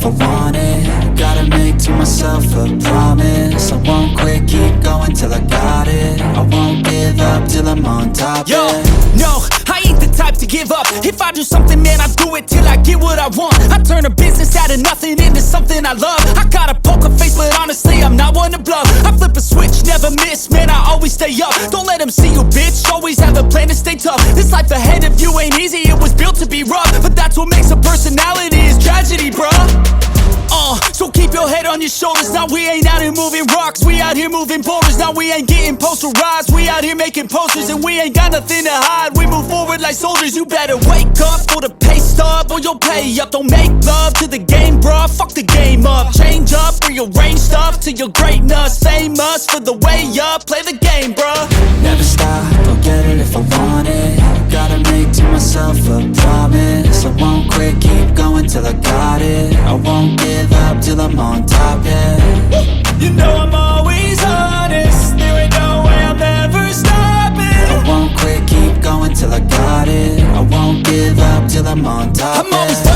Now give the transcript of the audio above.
I want it. Gotta make to myself a promise. I won't quit, keep going till I got it. I won't give up till I'm on top. Yo, no, I ain't the type to give up. If I do something, man, I do it till I get what I want. I turn a business out of nothing into something I love. I got a poker face, but honestly, I'm not one to bluff. I flip a switch, never miss, man, I always stay up. Don't let them see you, bitch, always have a plan to stay tough. This life ahead of you ain't easy, it was built to be rough. But that's what makes a personality, is tragedy, bruh. So keep your head on your shoulders. Now we ain't out here moving rocks, we out here moving boulders. Now we ain't getting posterized, we out here making posters. And we ain't got nothing to hide, we move forward like soldiers. You better wake up for the pay stub, or you'll pay up. Don't make love to the game, bruh, fuck the game up. Change up, rearrange stuff to your greatness. Famous for the way up, play the game, bruh. Never stop, I'll get it if I want it. Gotta make to myself a promise. I won't quit, keep going till I got it. I won't give up till I'm on top, yeah. You know I'm always honest, there ain't no way I'm ever stopping. I won't quit, keep going till I got it. I won't give up till I'm on top, I'm always